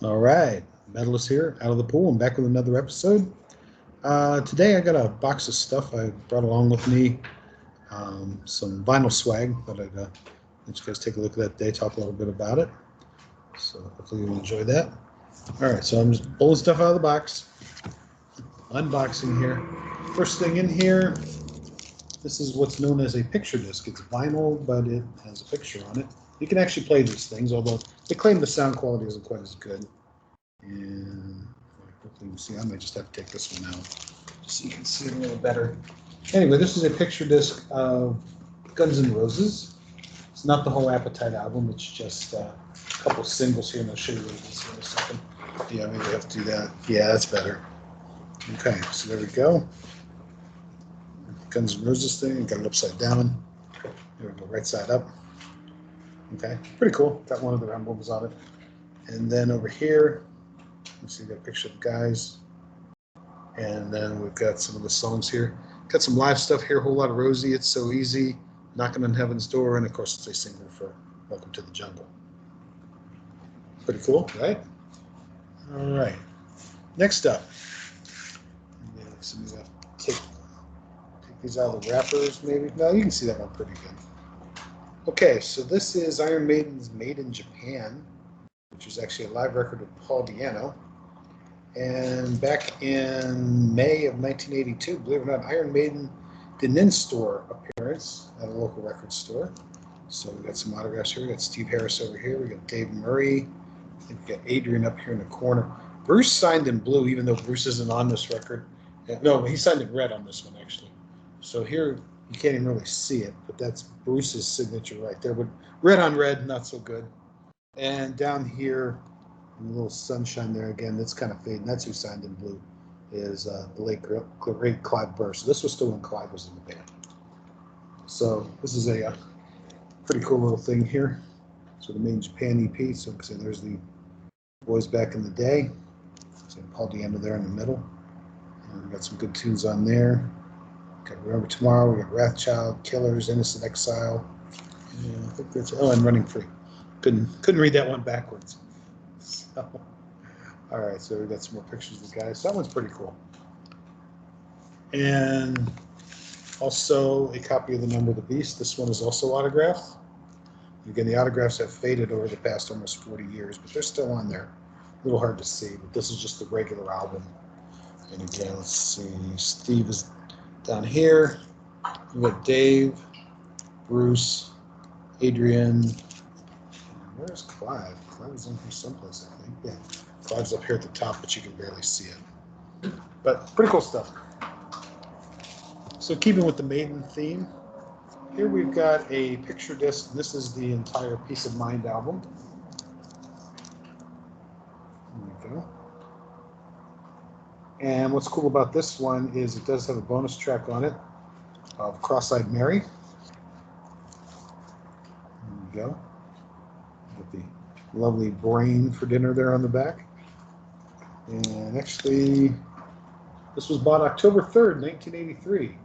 All right, Metallist here, out of the pool. I'm back with another episode. Today I got a box of stuff I brought along with me, some vinyl swag that I'd let you guys take a look at that today, talk a little bit about it. So hopefully you'll enjoy that. All right, so I'm just pulling stuff out of the box, unboxing here. First thing in here, this is what's known as a picture disc. It's vinyl, but it has a picture on it. You can actually play these things, although they claim the sound quality isn't quite as good. And hopefully you can see, I might just have to take this one out just so you can see it a little better. Anyway, this is a picture disc of Guns N' Roses. It's not the whole Appetite album, it's just a couple singles here, and I'll show you what it is in a second. Yeah, maybe I have to do that. Yeah, that's better. Okay, so there we go. Guns N' Roses thing, got it upside down. There we go, right side up. Okay, pretty cool. Got one of their emblems on it. And then over here, you see that picture of the guys. And then we've got some of the songs here. Got some live stuff here, a whole lot of Rosie, It's So Easy, Knocking on Heaven's Door, and of course it's a single for Welcome to the Jungle. Pretty cool, right? All right. Next up, so we have to take these out of the wrappers, maybe. No, you can see that one pretty good. Okay, so this is Iron Maiden's Made in Japan, which is actually a live record of Paul Di'Anno. And back in May of 1982, believe it or not, Iron Maiden did an in-store appearance at a local record store. So we got some autographs here. We got Steve Harris over here. We got Dave Murray. I think we got Adrian up here in the corner. Bruce signed in blue, even though Bruce isn't on this record. No, he signed in red on this one, actually. So here, you can't even really see it, but that's Bruce's signature right there. But red on red, not so good. And down here, a little sunshine there again, that's kind of fading. That's who signed in blue, is the late great Clyde Burr. So this was still when Clyde was in the band. So this is a pretty cool little thing here. So the Made in Japan EP. So there's the boys back in the day. So Paul Di'Anno there in the middle. And we got some good tunes on there. Got Remember Tomorrow. We got Wrathchild, Killers, Innocent Exile. Yeah, I think that's and Running Free. Couldn't read that one backwards. So, all right, so we got some more pictures of the guys. That one's pretty cool. And also a copy of The Number of the Beast. This one is also autographed. Again, the autographs have faded over the past almost 40 years, but they're still on there. A little hard to see, but this is just the regular album. And again, let's see, Steve is down here. We got Dave, Bruce, Adrian. Where's Clive? Clive is in here someplace, I think. Yeah, Clive's up here at the top, but you can barely see it. But pretty cool stuff. So keeping with the Maiden theme, here we've got a picture disc. This is the entire Peace of Mind album. There we go. And what's cool about this one is it does have a bonus track on it of Cross-Eyed Mary. There we go. With the lovely brain for dinner there on the back. And actually, this was bought October 3rd, 1983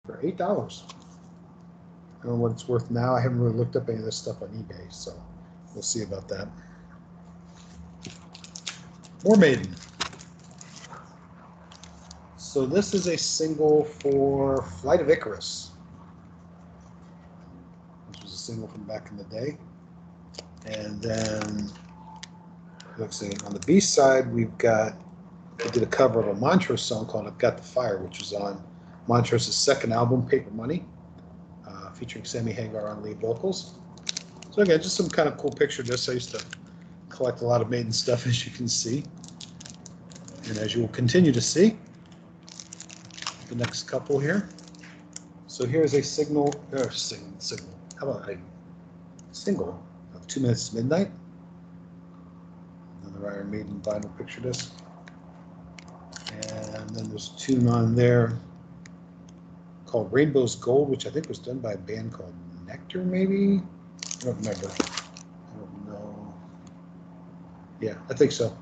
for $8. I don't know what it's worth now. I haven't really looked up any of this stuff on eBay, so we'll see about that. More Maiden. So this is a single for Flight of Icarus. This was a single from back in the day. And then, let's see, on the B side, we did a cover of a Montrose song called I've Got the Fire, which was on Montrose's second album, Paper Money, featuring Sammy Hagar on lead vocals. So again, just some kind of cool picture discs. I used to collect a lot of Maiden stuff, as you can see. And as you will continue to see, the next couple here. So here's a single. How about a single of 2 Minutes to Midnight? Another Iron Maiden vinyl picture disc. And then there's a tune on there called Rainbow's Gold, which I think was done by a band called Nectar, maybe? I don't remember. I don't know. Yeah, I think so.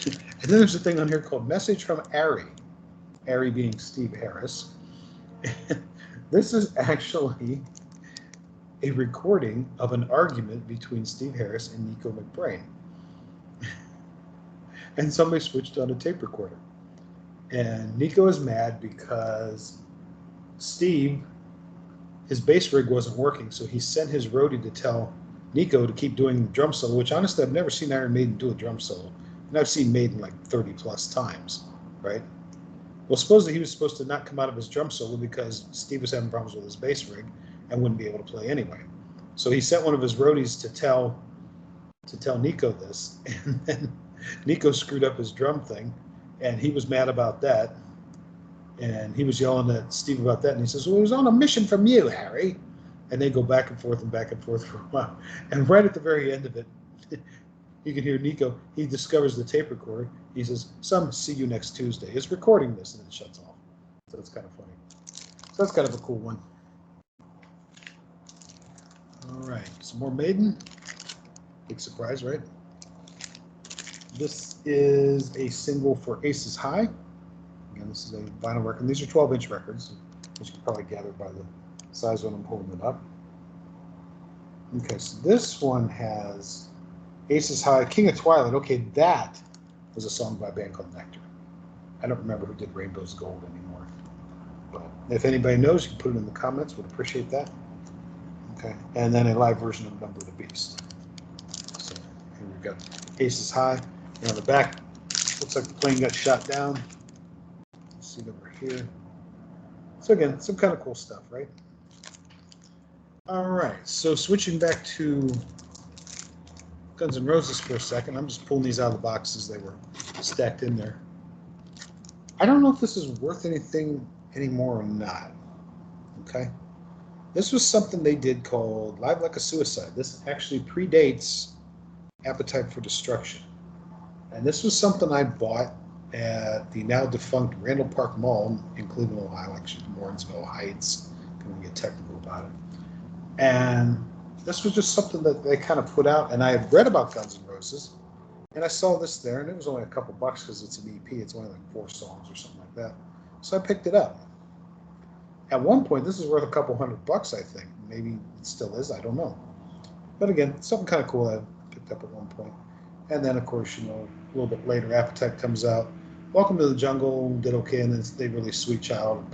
And then there's a thing on here called Message from Ari. Ari being Steve Harris. This is actually a recording of an argument between Steve Harris and Nico McBrain. and somebody switched on a tape recorder. And Nico is mad because Steve, his bass rig wasn't working, so he sent his roadie to tell Nico to keep doing the drum solo, which honestly I've never seen Iron Maiden do a drum solo. And I've seen Maiden like 30 plus times, right? Well, supposedly he was supposed to not come out of his drum solo because Steve was having problems with his bass rig and wouldn't be able to play anyway. So he sent one of his roadies to tell Nico this, and then Nico screwed up his drum thing, and he was mad about that. And he was yelling at Steve about that, and he says, "Well, it was on a mission from you, Harry." And they go back and forth for a while. And right at the very end of it, you can hear Nico. He discovers the tape recorder. He says, "Some see you next Tuesday." It's recording this, and it shuts off. So it's kind of funny. So that's kind of a cool one. All right, some more Maiden. Big surprise, right? This is a single for Aces High. Again, this is a vinyl record. These are 12-inch records, as you can probably gather by the size when I'm holding it up. Okay, so this one has Aces High, King of Twilight. Okay, that was a song by a band called Nectar. I don't remember who did Rainbow's Gold anymore. But if anybody knows, you can put it in the comments. Would appreciate that. Okay, and then a live version of Number of the Beast. So here we've got Aces High. And on the back, looks like the plane got shot down. See it over here. So again, some kind of cool stuff, right? All right, so switching back to Guns N' Roses for a second. I'm just pulling these out of the boxes. They were stacked in there. I don't know if this is worth anything anymore or not. Okay. This was something they did called Live Like a Suicide. This actually predates Appetite for Destruction. And this was something I bought at the now defunct Randall Park Mall in Cleveland, Ohio, actually Warrensville Heights. I'm going to get technical about it. And this was just something that they kind of put out. And I had read about Guns N' Roses. And I saw this there, and it was only a couple bucks because it's an EP. It's only like 4 songs or something like that. So I picked it up. At one point, this is worth a couple $100, I think. Maybe it still is. I don't know. But again, something kind of cool I picked up at one point. And then, of course, you know, a little bit later, Appetite comes out. Welcome to the Jungle did okay, and then they released Sweet Child.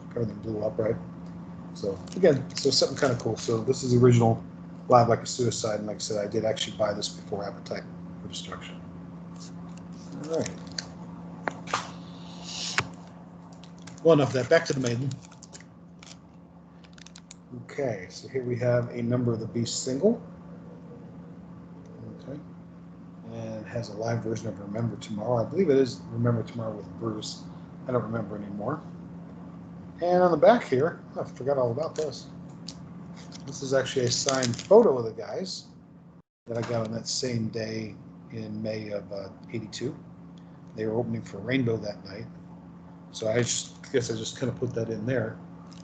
Everything blew up, right? So again, so something kind of cool. So this is the original Live Like a Suicide, and like I said, I did actually buy this before Appetite for Destruction. All right. Well, enough of that. Back to the Maiden. Okay, so here we have a Number of the Beast single. Okay. And it has a live version of Remember Tomorrow. I believe it is Remember Tomorrow with Bruce. I don't remember anymore. And on the back here, I forgot all about this. This is actually a signed photo of the guys that I got on that same day in May of '82. They were opening for Rainbow that night. So I guess I just kind of put that in there.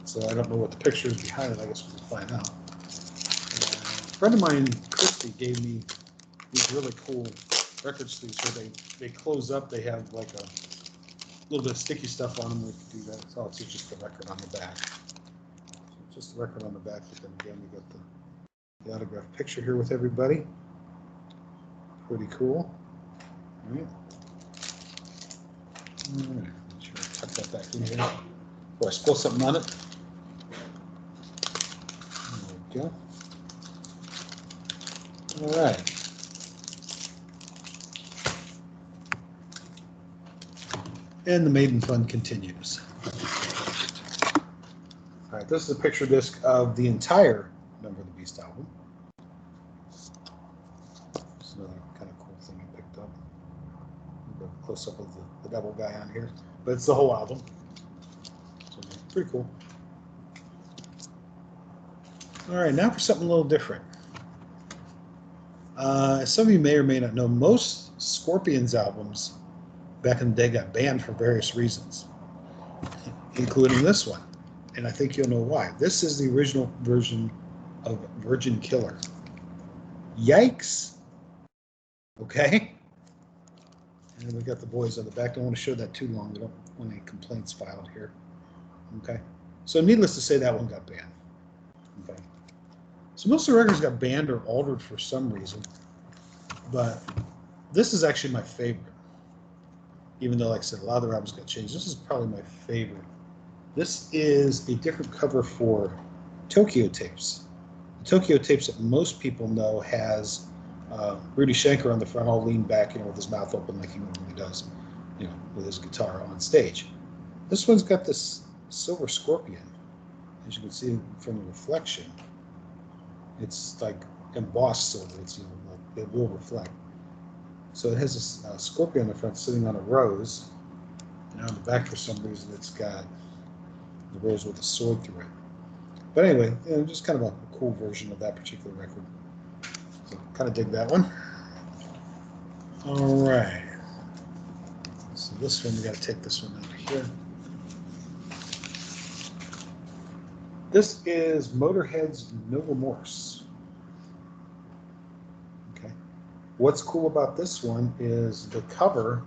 So I don't know what the picture is behind it. I guess we'll find out. A friend of mine, Christy, gave me these really cool record sleeves where they close up. They have like a little bit of sticky stuff on them. We can do that. So it's just the record on the back. So just the record on the back, but then again, you got the autographed picture here with everybody. Pretty cool. All right. All right. Make sure I tuck that back in here. Before I spill something on it. There we go. All right. And the Maiden fun continues. All right, this is a picture disc of the entire Number of the Beast album. It's another kind of cool thing I picked up. A close up of the devil guy on here, but it's the whole album. So pretty cool. All right, now for something a little different. Some of you may or may not know, most Scorpions albums back in the day got banned for various reasons, including this one. And I think you'll know why. This is the original version of Virgin Killer. Yikes. Okay. And we got the boys on the back. Don't want to show that too long. We don't want any complaints filed here. Okay. So needless to say, that one got banned. Okay. So most of the records got banned or altered for some reason. But this is actually my favorite. even though, like I said, a lot of the albums got changed. This is probably my favorite. This is a different cover for Tokyo Tapes. The Tokyo Tapes that most people know has Rudy Schenker on the front, all leaned back, with his mouth open like he normally does, with his guitar on stage. This one's got this silver scorpion, as you can see from the reflection. It's like embossed silver. It's like it will reflect. So it has a scorpion on the front sitting on a rose, and on the back for some reason it's got the rose with a sword through it. But anyway, just kind of a cool version of that particular record. So kind of dig that one. All right. So this one, we got to take this one out of here. This is Motorhead's No Remorse. Okay. What's cool about this one is the cover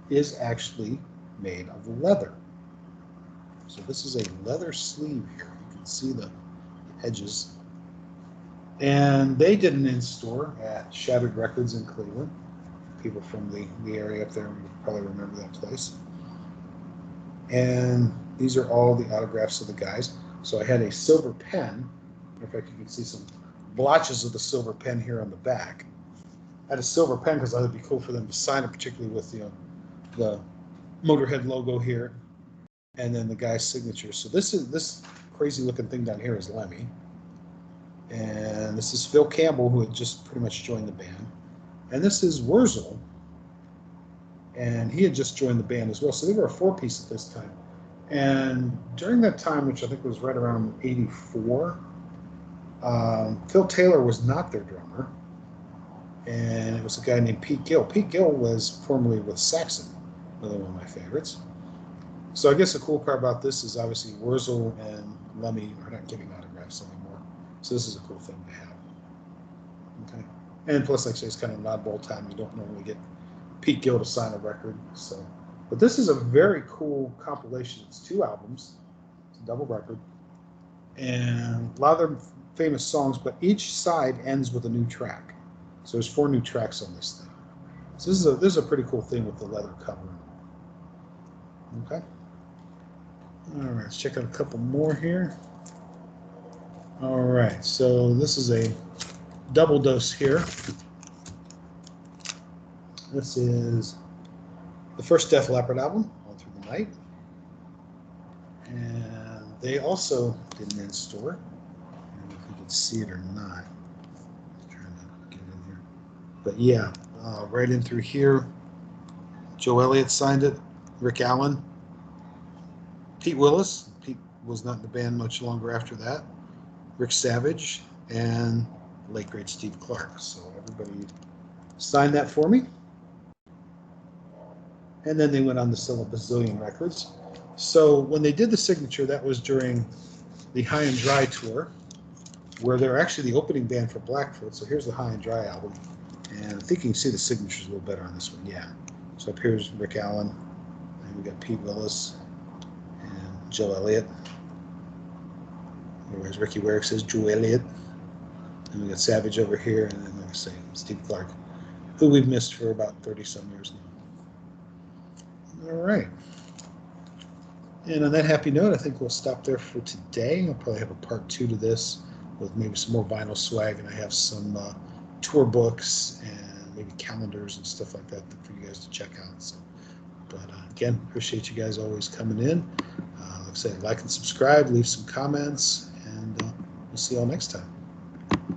is actually made of leather. So this is a leather sleeve here. You can see the edges. And they did an in-store at Shattered Records in Cleveland. People from the area up there will probably remember that place. And these are all the autographs of the guys. So I had a silver pen. In fact, you can see some blotches of the silver pen here on the back. I had a silver pen because I thought it'd be cool for them to sign it, particularly with the Motorhead logo here, and then the guy's signature. So this crazy looking thing down here is Lemmy, and this is Phil Campbell, who had just pretty much joined the band, and this is Wurzel, and he had just joined the band as well. So they were a four-piece at this time. And during that time, which I think was right around '84, Phil Taylor was not their drummer, and it was a guy named Pete Gill. Pete Gill was formerly with Saxon, another one of my favorites. So I guess the cool part about this is obviously Wurzel and Lemmy are not giving autographs anymore. So this is a cool thing to have. Okay. And plus, like I say, it's kind of an oddball time. You don't normally get Pete Gill to sign a record. So, but this is a very cool compilation. It's 2 albums. It's a double record. And a lot of their famous songs, but each side ends with a new track. So there's 4 new tracks on this thing. So this is a pretty cool thing with the leather cover. Okay. All right, let's check out a couple more here. All right, so this is a double dose here. This is the first Def Leppard album, All Through the Night. And they also did an in-store. I don't know if you can see it or not. I'm trying to get in here. But yeah, right in through here, Joe Elliott signed it, Rick Allen, Pete Willis. Pete was not in the band much longer after that. Rick Savage, and the late great Steve Clark. So everybody signed that for me. And then they went on to sell a bazillion records. So when they did the signature, that was during the High and Dry tour, where they're actually the opening band for Blackfoot. So here's the High and Dry album. And I think you can see the signatures a little better on this one. Yeah. So up here's Rick Allen, and we got Pete Willis and Joe Elliott. Whereas Ricky Warwick says Joe Elliott. And we got Savage over here, and then, like I say, Steve Clark, who we've missed for about 30-some years now. All right. And on that happy note, I think we'll stop there for today. I'll probably have a part 2 to this with maybe some more vinyl swag, and I have some tour books and maybe calendars and stuff like that for you guys to check out. So, but again, appreciate you guys always coming in. Like I said, like and subscribe, leave some comments, and we'll see you all next time.